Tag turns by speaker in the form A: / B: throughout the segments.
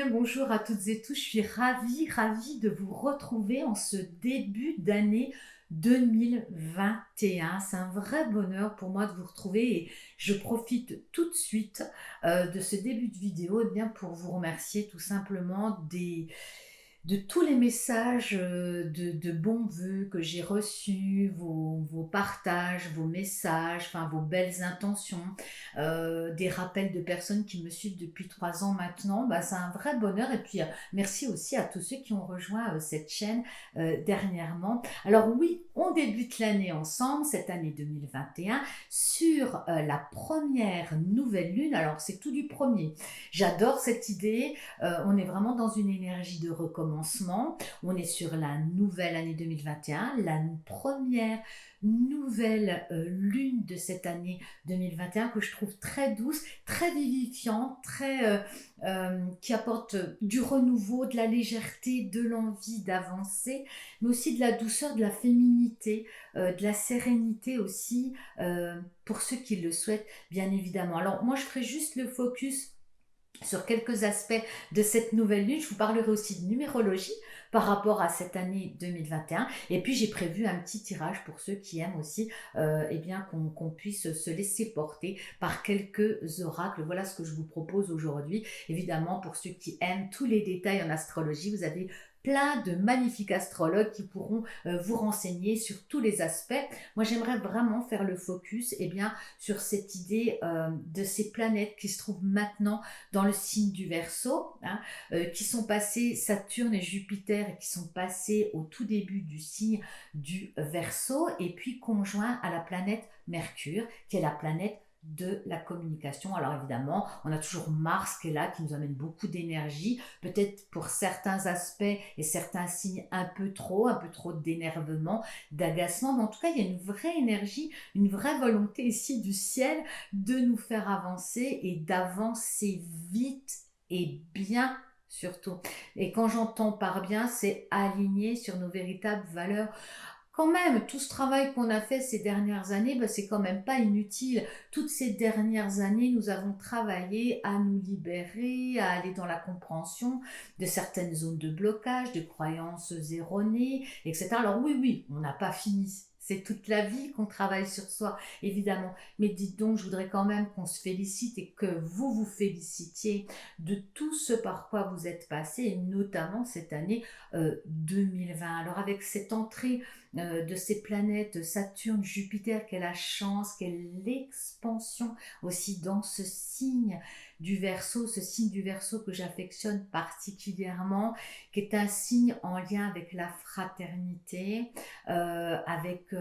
A: bien, bonjour à toutes et tous. Je suis ravie de vous retrouver en ce début d'année 2021. C'est un vrai bonheur pour moi de vous retrouver et je profite tout de suite de ce début de vidéo pour vous remercier tout simplement de tous les messages de bons vœux que j'ai reçus, vos partages, vos messages, enfin vos belles intentions, des rappels de personnes qui me suivent depuis 3 ans maintenant. Bah, c'est un vrai bonheur. Et puis, merci aussi à tous ceux qui ont rejoint cette chaîne dernièrement. Alors oui, on débute l'année ensemble, cette année 2021, sur la première nouvelle lune. Alors, c'est tout du premier. J'adore cette idée. On est vraiment dans une énergie de recommencement. On est sur la nouvelle année 2021, la première nouvelle lune de cette année 2021 que je trouve très douce, très vivifiante, qui apporte du renouveau, de la légèreté, de l'envie d'avancer, mais aussi de la douceur, de la féminité, de la sérénité aussi, pour ceux qui le souhaitent, bien évidemment. Alors moi, je ferai juste le focus sur quelques aspects de cette nouvelle lune. Je vous parlerai aussi de numérologie par rapport à cette année 2021. Et puis j'ai prévu un petit tirage pour ceux qui aiment aussi qu'on puisse se laisser porter par quelques oracles. Voilà ce que je vous propose aujourd'hui. Évidemment, pour ceux qui aiment tous les détails en astrologie, vous avez plein de magnifiques astrologues qui pourront vous renseigner sur tous les aspects. Moi, j'aimerais vraiment faire le focus sur cette idée de ces planètes qui se trouvent maintenant dans le signe du Verseau, qui sont passés, Saturne et Jupiter, qui sont passés au tout début du signe du Verseau, et puis conjoints à la planète Mercure, qui est la planète de la communication. Alors évidemment, on a toujours Mars qui est là, qui nous amène beaucoup d'énergie, peut-être pour certains aspects et certains signes un peu trop d'énervement, d'agacement, mais en tout cas, il y a une vraie énergie, une vraie volonté ici du ciel de nous faire avancer et d'avancer vite et bien surtout. Et quand j'entends par bien, c'est aligné sur nos véritables valeurs. Quand même, tout ce travail qu'on a fait ces dernières années, c'est quand même pas inutile. Toutes ces dernières années, nous avons travaillé à nous libérer, à aller dans la compréhension de certaines zones de blocage, de croyances erronées, etc. Alors oui, on n'a pas fini. C'est toute la vie qu'on travaille sur soi, évidemment. Mais dites donc, je voudrais quand même qu'on se félicite et que vous vous félicitiez de tout ce par quoi vous êtes passé, et notamment cette année 2020. Alors avec cette entrée de ces planètes Saturne, Jupiter, quelle la chance, quelle l'expansion aussi dans ce signe du Verseau, ce signe du Verseau que j'affectionne particulièrement, qui est un signe en lien avec la fraternité, avec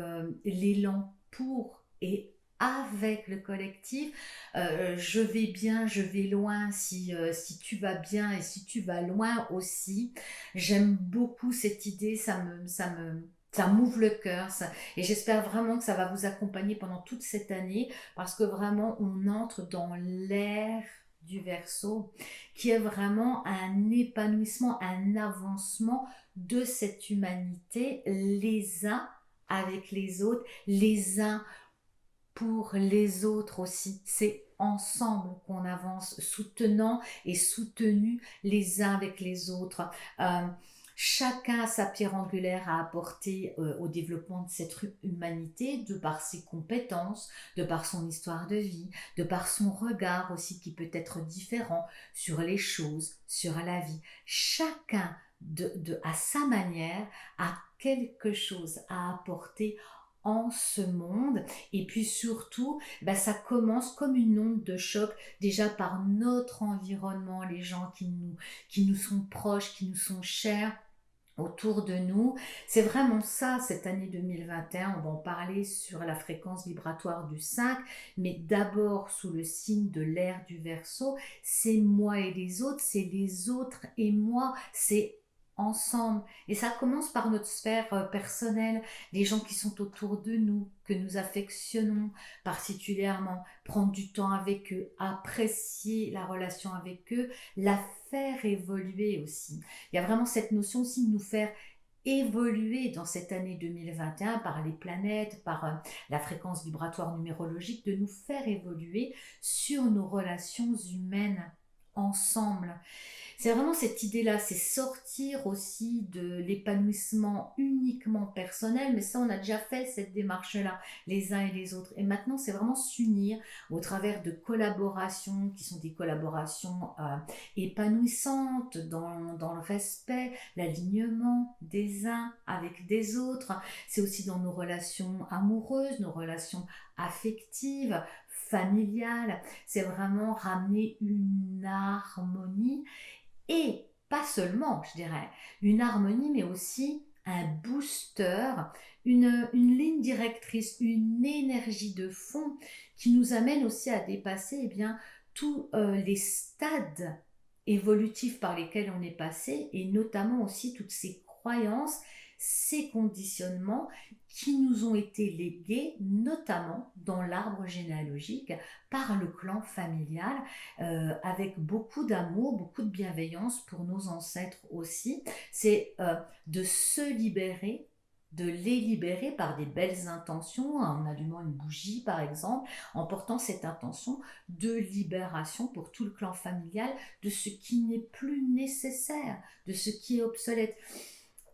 A: l'élan pour et avec le collectif. Je vais bien, je vais loin si tu vas bien et si tu vas loin aussi. J'aime beaucoup cette idée, ça m'ouvre le cœur, et j'espère vraiment que ça va vous accompagner pendant toute cette année, parce que vraiment on entre dans l'ère du Verseau, qui est vraiment un épanouissement, un avancement de cette humanité, les uns avec les autres, les uns pour les autres aussi. C'est ensemble qu'on avance, soutenant et soutenus les uns avec les autres. Euh, Chacun a sa pierre angulaire à apporter au développement de cette humanité, de par ses compétences, de par son histoire de vie, de par son regard aussi qui peut être différent sur les choses, sur la vie. Chacun, à sa manière, a quelque chose à apporter en ce monde. Et puis surtout, ça commence comme une onde de choc, déjà par notre environnement, les gens qui nous sont proches, qui nous sont chers autour de nous. C'est vraiment ça, cette année 2021. On va en parler sur la fréquence vibratoire du 5, mais d'abord sous le signe de l'ère du Verseau. C'est moi et les autres, c'est les autres et moi, c'est ensemble. Et ça commence par notre sphère personnelle, les gens qui sont autour de nous, que nous affectionnons particulièrement, prendre du temps avec eux, apprécier la relation avec eux, la faire évoluer aussi. Il y a vraiment cette notion aussi de nous faire évoluer dans cette année 2021 par les planètes, par la fréquence vibratoire numérologique, de nous faire évoluer sur nos relations humaines ensemble. C'est vraiment cette idée-là, c'est sortir aussi de l'épanouissement uniquement personnel, mais ça, on a déjà fait cette démarche-là, les uns et les autres. Et maintenant, c'est vraiment s'unir au travers de collaborations qui sont des collaborations épanouissantes dans le respect, l'alignement des uns avec des autres. C'est aussi dans nos relations amoureuses, nos relations affectives, familiales. C'est vraiment ramener une harmonie et pas seulement, je dirais, une harmonie, mais aussi un booster, une ligne directrice, une énergie de fond qui nous amène aussi à dépasser tous les stades évolutifs par lesquels on est passé et notamment aussi toutes ces croyances, ces conditionnements qui nous ont été légués, notamment dans l'arbre généalogique, par le clan familial, avec beaucoup d'amour, beaucoup de bienveillance pour nos ancêtres aussi. C'est de se libérer, de les libérer par des belles intentions, en allumant une bougie par exemple, en portant cette intention de libération pour tout le clan familial de ce qui n'est plus nécessaire, de ce qui est obsolète.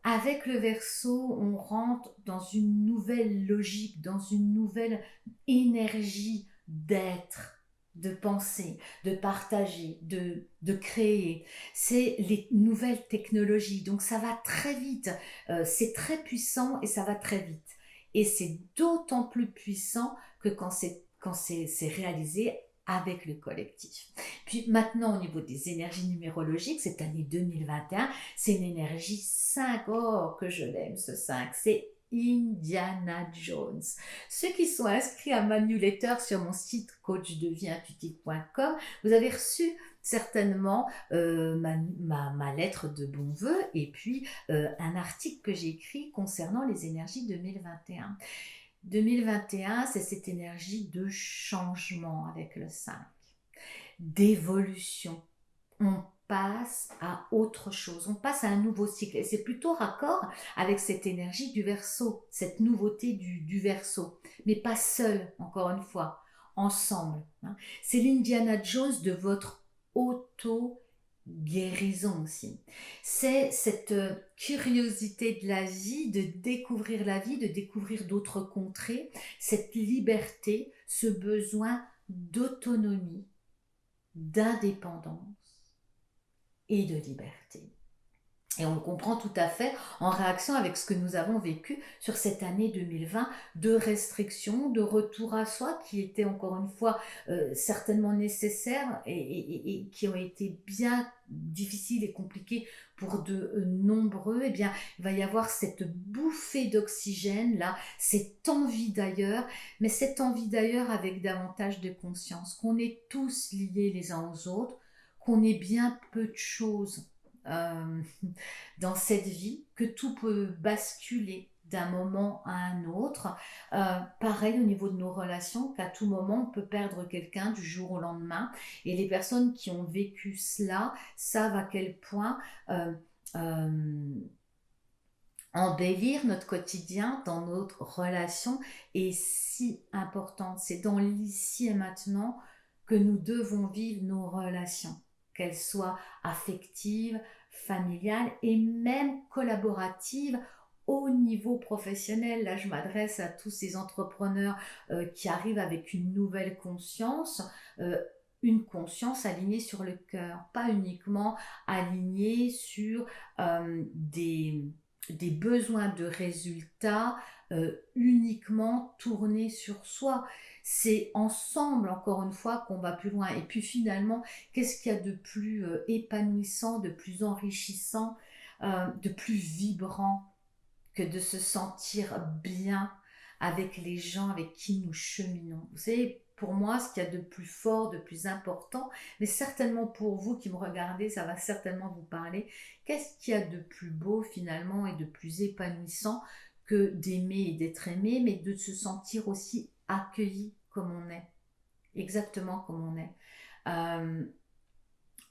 A: Avec le Verseau, on rentre dans une nouvelle logique, dans une nouvelle énergie d'être, de penser, de partager, de créer. C'est les nouvelles technologies, donc ça va très vite, c'est très puissant et ça va très vite. Et c'est d'autant plus puissant que quand c'est réalisé avec le collectif. Puis maintenant, au niveau des énergies numérologiques, cette année 2021, c'est une énergie 5. Oh, que je l'aime ce 5. C'est Indiana Jones. Ceux qui sont inscrits à ma newsletter sur mon site coachdevieintuitive.com, vous avez reçu certainement ma lettre de bons vœux et puis un article que j'ai écrit concernant les énergies 2021. 2021, c'est cette énergie de changement avec le 5, d'évolution. On passe à autre chose, on passe à un nouveau cycle. Et c'est plutôt raccord avec cette énergie du Verseau, cette nouveauté du Verseau. Mais pas seul, encore une fois, ensemble. C'est l'Indiana Jones de votre auto-guérison aussi. C'est cette curiosité de la vie, de découvrir la vie, de découvrir d'autres contrées, cette liberté, ce besoin d'autonomie, d'indépendance et de liberté. Et on le comprend tout à fait en réaction avec ce que nous avons vécu sur cette année 2020 de restrictions, de retour à soi qui étaient encore une fois certainement nécessaires et qui ont été bien difficiles et compliquées pour de nombreux. Eh bien, il va y avoir cette bouffée d'oxygène là, cette envie d'ailleurs, mais cette envie d'ailleurs avec davantage de conscience, qu'on est tous liés les uns aux autres, qu'on est bien peu de choses euh, dans cette vie, que tout peut basculer d'un moment à un autre. Pareil au niveau de nos relations, qu'à tout moment on peut perdre quelqu'un du jour au lendemain. Et les personnes qui ont vécu cela savent à quel point euh, embellir notre quotidien dans notre relation est si important. C'est dans l'ici et maintenant que nous devons vivre nos relations, qu'elles soient affectives, familiales et même collaboratives au niveau professionnel. Là, je m'adresse à tous ces entrepreneurs qui arrivent avec une nouvelle conscience. Une conscience alignée sur le cœur, pas uniquement alignée sur des besoins de résultats uniquement tournés sur soi. C'est ensemble, encore une fois, qu'on va plus loin. Et puis finalement, qu'est-ce qu'il y a de plus épanouissant, de plus enrichissant, de plus vibrant que de se sentir bien avec les gens avec qui nous cheminons. Vous savez, pour moi, ce qu'il y a de plus fort, de plus important, mais certainement pour vous qui me regardez, ça va certainement vous parler. Qu'est-ce qu'il y a de plus beau finalement et de plus épanouissant que d'aimer et d'être aimé, mais de se sentir aussi accueilli comme on est, exactement comme on est. Euh,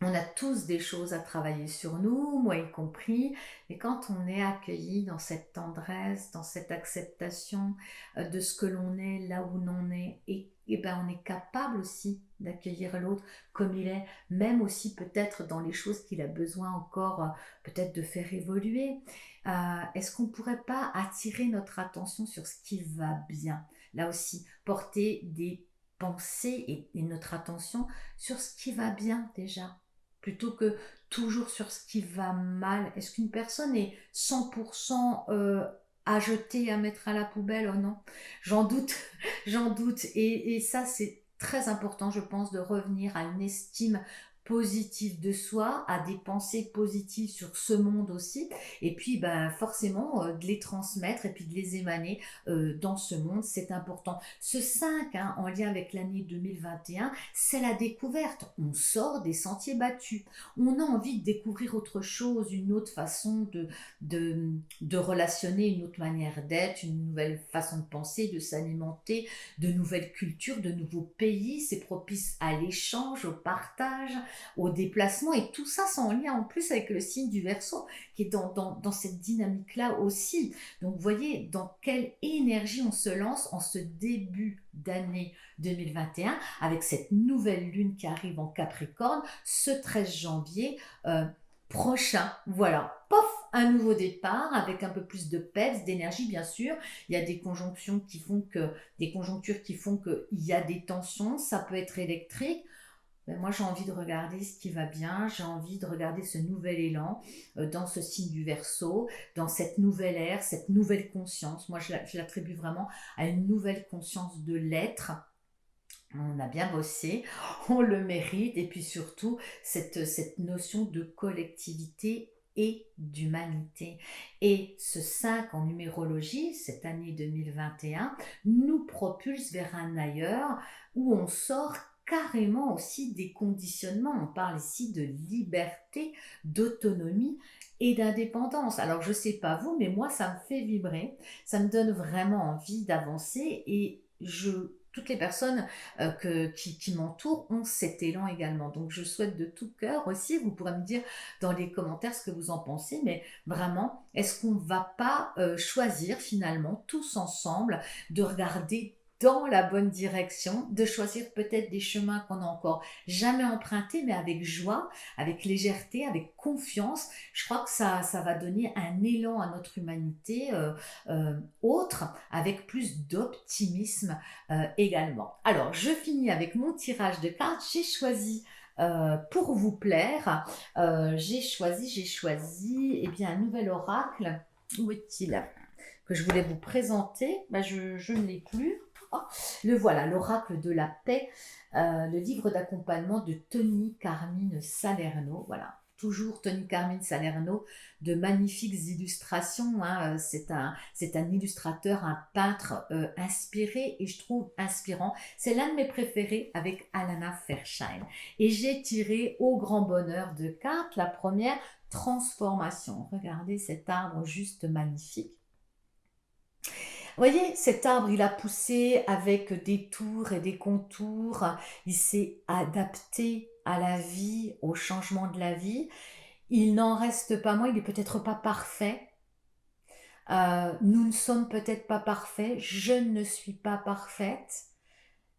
A: On a tous des choses à travailler sur nous, moi y compris, et quand on est accueilli dans cette tendresse, dans cette acceptation de ce que l'on est, là où l'on est, et ben on est capable aussi d'accueillir l'autre comme il est, même aussi peut-être dans les choses qu'il a besoin encore peut-être de faire évoluer. Est-ce qu'on ne pourrait pas attirer notre attention sur ce qui va bien? Là aussi, porter des pensées et notre attention sur ce qui va bien déjà plutôt que toujours sur ce qui va mal. Est-ce qu'une personne est 100% à jeter, à mettre à la poubelle? Oh non, j'en doute, j'en doute. Et ça, c'est très important, je pense, de revenir à une estime positive de soi, à des pensées positives sur ce monde aussi, et puis ben, forcément de les transmettre et puis de les émaner dans ce monde, c'est important. Ce 5, hein, en lien avec l'année 2021, c'est la découverte. On sort des sentiers battus. On a envie de découvrir autre chose, une autre façon de relationner, une autre manière d'être, une nouvelle façon de penser, de s'alimenter, de nouvelles cultures, de nouveaux pays. C'est propice à l'échange, au partage, au déplacement. Et tout ça, c'est en lien en plus avec le signe du Verseau, qui est dans cette dynamique-là aussi. Donc, vous voyez dans quelle énergie on se lance en ce début d'année 2021 avec cette nouvelle lune qui arrive en Capricorne ce 13 janvier prochain. Voilà, pof, un nouveau départ avec un peu plus de peps, d'énergie bien sûr. Il y a des conjonctions qui font que, des conjonctures qui font qu'il y a des tensions, ça peut être électrique. Ben moi, j'ai envie de regarder ce qui va bien, j'ai envie de regarder ce nouvel élan dans ce signe du Verseau, dans cette nouvelle ère, cette nouvelle conscience. Moi, je l'attribue vraiment à une nouvelle conscience de l'être. On a bien bossé, on le mérite, et puis surtout cette notion de collectivité et d'humanité. Et ce 5 en numérologie, cette année 2021, nous propulse vers un ailleurs où on sort carrément aussi des conditionnements. On parle ici de liberté, d'autonomie et d'indépendance. Alors je ne sais pas vous, mais moi ça me fait vibrer, ça me donne vraiment envie d'avancer, et toutes les personnes qui m'entourent ont cet élan également. Donc je souhaite de tout cœur aussi, vous pourrez me dire dans les commentaires ce que vous en pensez, mais vraiment, est-ce qu'on ne va pas choisir finalement tous ensemble de regarder dans la bonne direction, de choisir peut-être des chemins qu'on n'a encore jamais empruntés, mais avec joie, avec légèreté, avec confiance. Je crois que ça va donner un élan à notre humanité autre, avec plus d'optimisme également. Alors, je finis avec mon tirage de cartes. J'ai choisi pour vous plaire, j'ai choisi eh bien, un nouvel oracle. Où est-il? Que je voulais vous présenter. Ben, je ne l'ai plus. Oh, le voilà, l'oracle de la paix, le livre d'accompagnement de Tony Carmine Salerno. Voilà, toujours Tony Carmine Salerno, de magnifiques illustrations. Hein. C'est un illustrateur, un peintre inspiré, et je trouve inspirant. C'est l'un de mes préférés avec Alana Fairchild. Et j'ai tiré au grand bonheur de cartes la première, transformation. Regardez cet arbre juste magnifique. Vous voyez, cet arbre, il a poussé avec des tours et des contours. Il s'est adapté à la vie, au changement de la vie. Il n'en reste pas moins, il n'est peut-être pas parfait. Nous ne sommes peut-être pas parfaits. Je ne suis pas parfaite.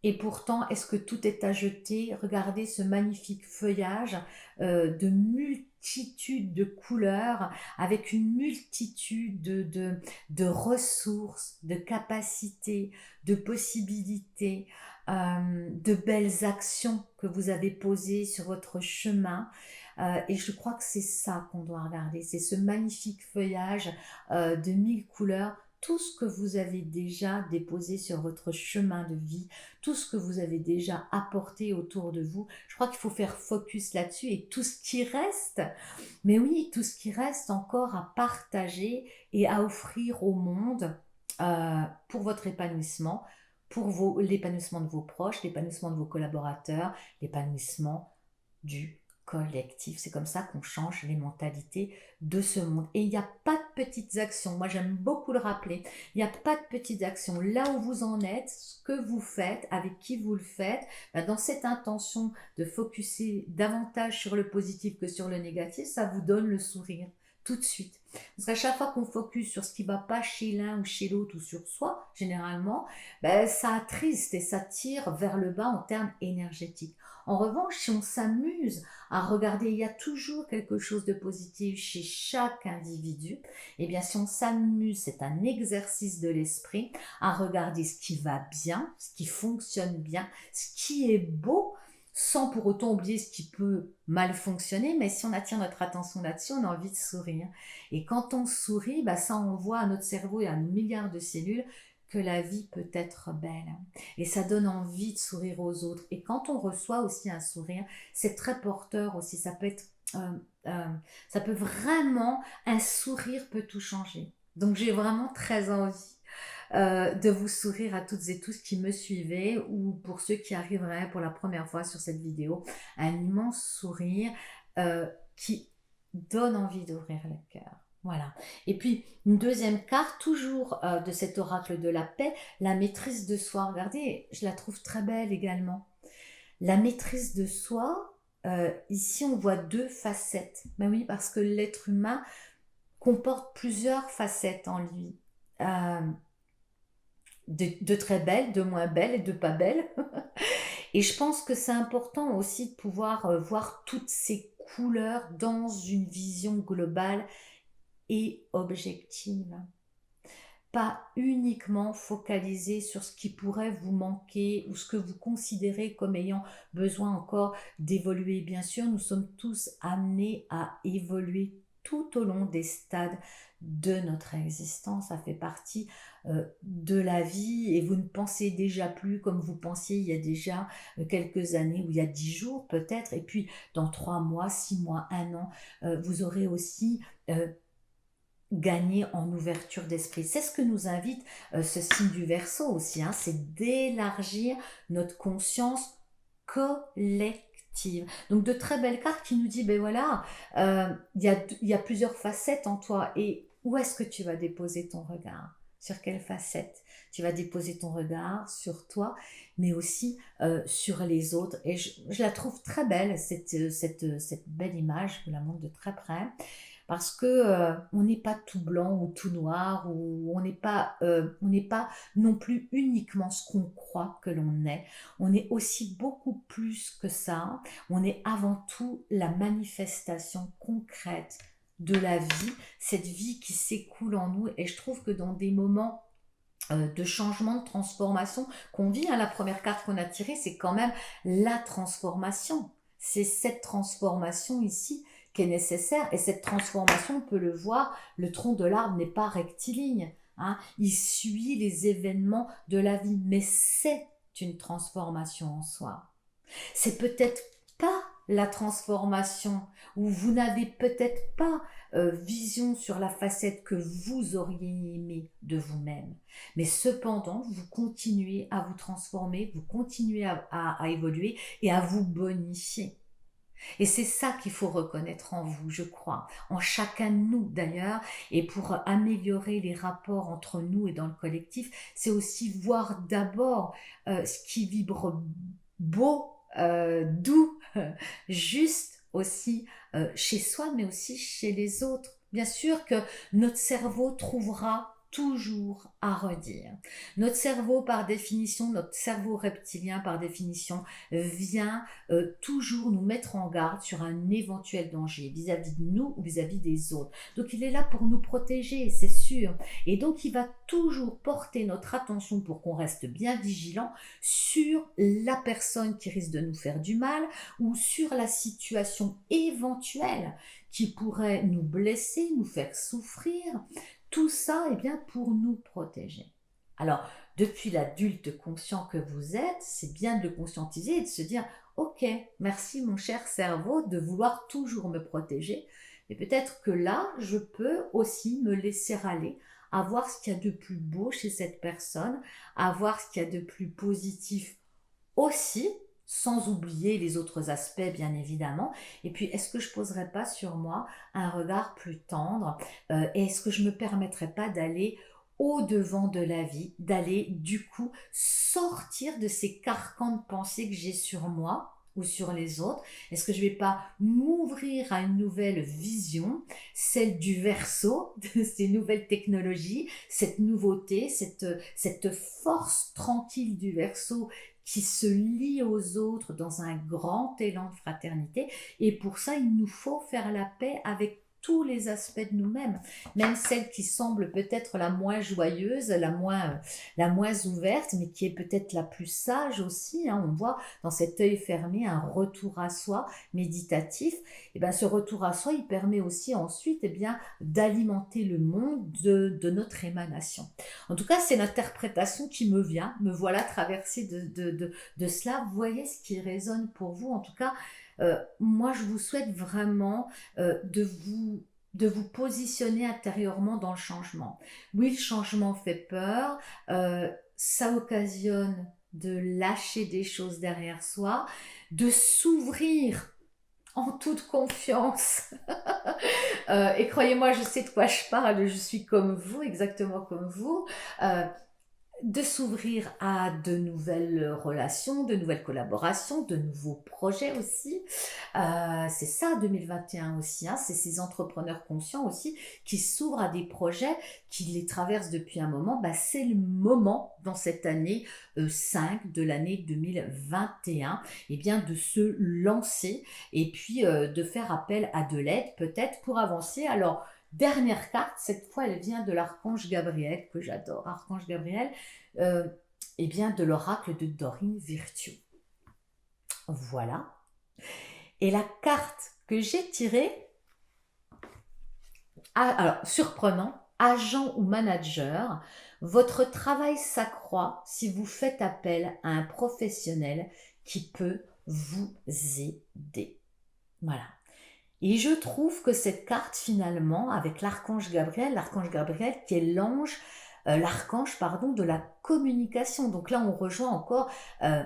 A: Et pourtant, est-ce que tout est à jeter? Regardez ce magnifique feuillage de multitudes de couleurs, avec une multitude de ressources, de capacités, de possibilités, de belles actions que vous avez posées sur votre chemin. Et je crois que c'est ça qu'on doit regarder, c'est ce magnifique feuillage de 1000 couleurs, tout ce que vous avez déjà déposé sur votre chemin de vie, tout ce que vous avez déjà apporté autour de vous. Je crois qu'il faut faire focus là-dessus, et tout ce qui reste, mais oui, tout ce qui reste encore à partager et à offrir au monde pour votre épanouissement, pour l'épanouissement de vos proches, l'épanouissement de vos collaborateurs, l'épanouissement du collectif. C'est comme ça qu'on change les mentalités de ce monde. Et il n'y a pas de petites actions. Moi, j'aime beaucoup le rappeler. Il n'y a pas de petites actions. Là où vous en êtes, ce que vous faites, avec qui vous le faites, ben, dans cette intention de focuser davantage sur le positif que sur le négatif, ça vous donne le sourire tout de suite. Parce qu'à chaque fois qu'on focus sur ce qui ne va pas chez l'un ou chez l'autre ou sur soi, généralement, ben, ça attriste et ça tire vers le bas en termes énergétiques. En revanche, si on s'amuse à regarder, il y a toujours quelque chose de positif chez chaque individu, et bien si on s'amuse, c'est un exercice de l'esprit, à regarder ce qui va bien, ce qui fonctionne bien, ce qui est beau, sans pour autant oublier ce qui peut mal fonctionner, mais si on attire notre attention là-dessus, on a envie de sourire. Et quand on sourit, bah ça envoie à notre cerveau et à nos milliards de cellules que la vie peut être belle. Et ça donne envie de sourire aux autres. Et quand on reçoit aussi un sourire, c'est très porteur aussi. Ça peut être, euh, ça peut vraiment, un sourire peut tout changer. Donc j'ai vraiment très envie de vous sourire à toutes et tous qui me suivez ou pour ceux qui arriveraient pour la première fois sur cette vidéo, un immense sourire qui donne envie d'ouvrir le cœur. Voilà. Et puis, une deuxième carte, toujours de cet oracle de la paix, la maîtrise de soi. Regardez, je la trouve très belle également. La maîtrise de soi, ici on voit deux facettes. Ben oui, parce que l'être humain comporte plusieurs facettes en lui. Euh, de très belles, de moins belles et de pas belles. Et je pense que c'est important aussi de pouvoir voir toutes ces couleurs dans une vision globale et objective. Pas uniquement focalisé sur ce qui pourrait vous manquer ou ce que vous considérez comme ayant besoin encore d'évoluer. Bien sûr, nous sommes tous amenés à évoluer tout au long des stades de notre existence. Ça fait partie de la vie et vous ne pensez déjà plus comme vous pensiez il y a déjà quelques années ou il y a 10 jours peut-être. Et puis dans 3 mois, 6 mois, 1 an, vous aurez aussi gagner en ouverture d'esprit. C'est ce que nous invite ce signe du Verseau aussi, hein, c'est d'élargir notre conscience collective. Donc de très belles cartes qui nous disent, ben voilà, y a plusieurs facettes en toi et où est-ce que tu vas déposer ton regard? Sur quelle facette? Tu vas déposer ton regard sur toi, mais aussi sur les autres. Et je la trouve très belle, cette belle image, je vous la montre de très près parce que on n'est pas tout blanc ou tout noir ou on n'est pas non plus uniquement ce qu'on croit que l'on est. On est aussi beaucoup plus que ça. On est avant tout la manifestation concrète de la vie, cette vie qui s'écoule en nous. Et je trouve que dans des moments de changement, de transformation qu'on vit, hein, la première carte qu'on a tirée, c'est quand même la transformation. C'est cette transformation ici qui est nécessaire. Et cette transformation, on peut le voir, le tronc de l'arbre n'est pas rectiligne. Hein, il suit les événements de la vie, mais c'est une transformation en soi. C'est peut-être pas la transformation, ou vous n'avez peut-être pas vision sur la facette que vous auriez aimé de vous-même. Mais cependant, vous continuez à vous transformer, vous continuez à évoluer et à vous bonifier. Et c'est ça qu'il faut reconnaître en vous, je crois, en chacun de nous d'ailleurs. Et pour améliorer les rapports entre nous et dans le collectif, c'est aussi voir d'abord ce qui vibre beau, doux, juste aussi chez soi, mais aussi chez les autres. Bien sûr que notre cerveau trouvera toujours à redire. Notre cerveau, par définition, notre cerveau reptilien, par définition, vient toujours nous mettre en garde sur un éventuel danger vis-à-vis de nous ou vis-à-vis des autres. Donc il est là pour nous protéger, c'est sûr. Et donc il va toujours porter notre attention pour qu'on reste bien vigilant sur la personne qui risque de nous faire du mal ou sur la situation éventuelle qui pourrait nous blesser, nous faire souffrir. Tout ça, eh bien, pour nous protéger. Alors, depuis l'adulte conscient que vous êtes, c'est bien de le conscientiser et de se dire « Ok, merci mon cher cerveau de vouloir toujours me protéger, mais peut-être que là, je peux aussi me laisser aller à voir ce qu'il y a de plus beau chez cette personne, à voir ce qu'il y a de plus positif aussi, sans oublier les autres aspects, bien évidemment. Et puis, est-ce que je poserais pas sur moi un regard plus tendre? Et est-ce que je me permettrais pas d'aller au-devant de la vie, d'aller du coup sortir de ces carcans de pensée que j'ai sur moi ou sur les autres? Est-ce que je vais pas m'ouvrir à une nouvelle vision, celle du verso, de ces nouvelles technologies, cette nouveauté, cette force tranquille du verso qui se lie aux autres dans un grand élan de fraternité. Et pour ça, il nous faut faire la paix avec tous les aspects de nous-mêmes, même celle qui semble peut-être la moins joyeuse, la moins ouverte, mais qui est peut-être la plus sage aussi, hein. On voit dans cet œil fermé un retour à soi méditatif. Et bien, ce retour à soi, il permet aussi ensuite bien, d'alimenter le monde de notre émanation. En tout cas, c'est l'interprétation qui me vient, me voilà traversée de cela. Vous voyez ce qui résonne pour vous. En tout cas, moi, je vous souhaite vraiment de vous positionner intérieurement dans le changement. Oui, le changement fait peur, ça occasionne de lâcher des choses derrière soi, de s'ouvrir en toute confiance. Et croyez-moi, je sais de quoi je parle, je suis comme vous, exactement comme vous. Euh, de s'ouvrir à de nouvelles relations, de nouvelles collaborations, de nouveaux projets aussi. C'est ça 2021 aussi, hein, c'est ces entrepreneurs conscients aussi qui s'ouvrent à des projets, qui les traversent depuis un moment. Bah, c'est le moment dans cette année 5 de l'année 2021 eh bien, de se lancer et puis de faire appel à de l'aide peut-être pour avancer. Alors, dernière carte, cette fois elle vient de l'archange Gabriel, que j'adore, archange Gabriel, euh, eh bien de l'oracle de Dorine Virtue. Voilà. Et la carte que j'ai tirée, alors surprenant, agent ou manager, votre travail s'accroît si vous faites appel à un professionnel qui peut vous aider. Voilà. Et je trouve que cette carte, finalement, avec l'archange Gabriel qui est l'archange, pardon, de la communication. Donc là, on rejoint encore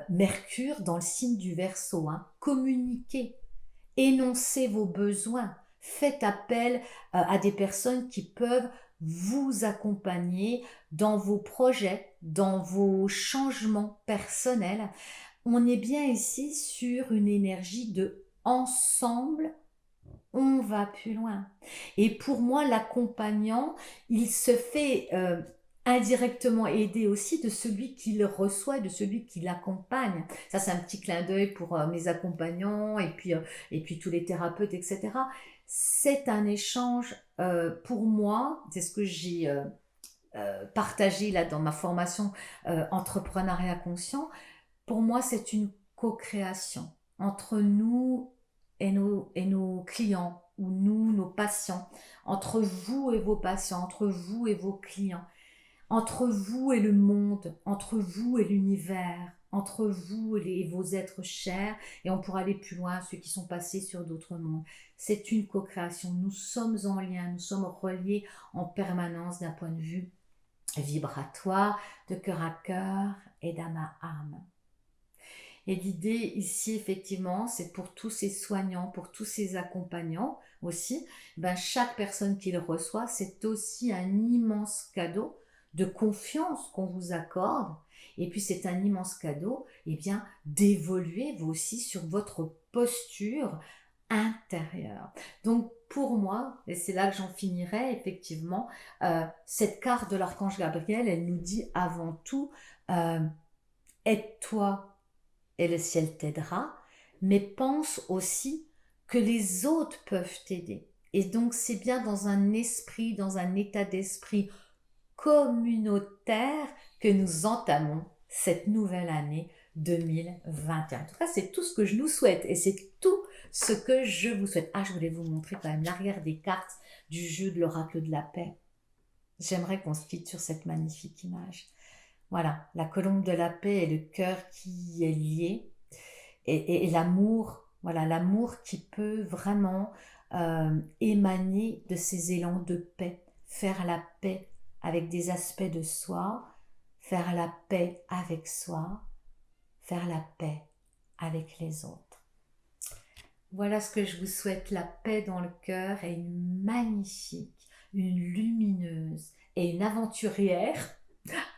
A: Mercure dans le signe du Verseau, hein. Communiquer, énoncez vos besoins, faites appel à des personnes qui peuvent vous accompagner dans vos projets, dans vos changements personnels. On est bien ici sur une énergie de ensemble on va plus loin. Et pour moi, l'accompagnant, il se fait indirectement aider aussi de celui qui le reçoit et de celui qui l'accompagne. Ça, c'est un petit clin d'œil pour mes accompagnants et puis tous les thérapeutes, etc. C'est un échange pour moi, c'est ce que j'ai partagé là dans ma formation entrepreneuriat conscient. Pour moi, c'est une co-création entre nous et nos clients, ou nous, nos patients, entre vous et vos patients, entre vous et vos clients, entre vous et le monde, entre vous et l'univers, entre vous et vos êtres chers, et on pourra aller plus loin, ceux qui sont passés sur d'autres mondes. C'est une co-création, nous sommes en lien, nous sommes reliés en permanence d'un point de vue vibratoire, de cœur à cœur et d'âme à âme. Et l'idée ici, effectivement, c'est pour tous ces soignants, pour tous ces accompagnants aussi, ben chaque personne qui le reçoit, c'est aussi un immense cadeau de confiance qu'on vous accorde. Et puis c'est un immense cadeau, eh bien, d'évoluer vous aussi sur votre posture intérieure. Donc pour moi, et c'est là que j'en finirai, effectivement, cette carte de l'archange Gabriel, elle nous dit avant tout, aide-toi et le ciel t'aidera, mais pense aussi que les autres peuvent t'aider. Et donc c'est bien dans un esprit, dans un état d'esprit communautaire que nous entamons cette nouvelle année 2021. En tout cas, c'est tout ce que je nous souhaite et c'est tout ce que je vous souhaite. Ah, je voulais vous montrer quand même l'arrière des cartes du jeu de l'oracle de la paix. J'aimerais qu'on se quitte sur cette magnifique image. Voilà, la colombe de la paix et le cœur qui est lié et l'amour, voilà, l'amour qui peut vraiment émaner de ces élans de paix, faire la paix avec des aspects de soi, faire la paix avec soi, faire la paix avec les autres. Voilà ce que je vous souhaite, la paix dans le cœur et une magnifique, une lumineuse et une aventurière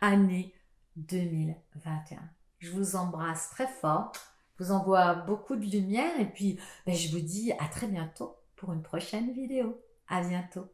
A: année 2021. Je vous embrasse très fort, je vous envoie beaucoup de lumière et puis je vous dis à très bientôt pour une prochaine vidéo. À bientôt.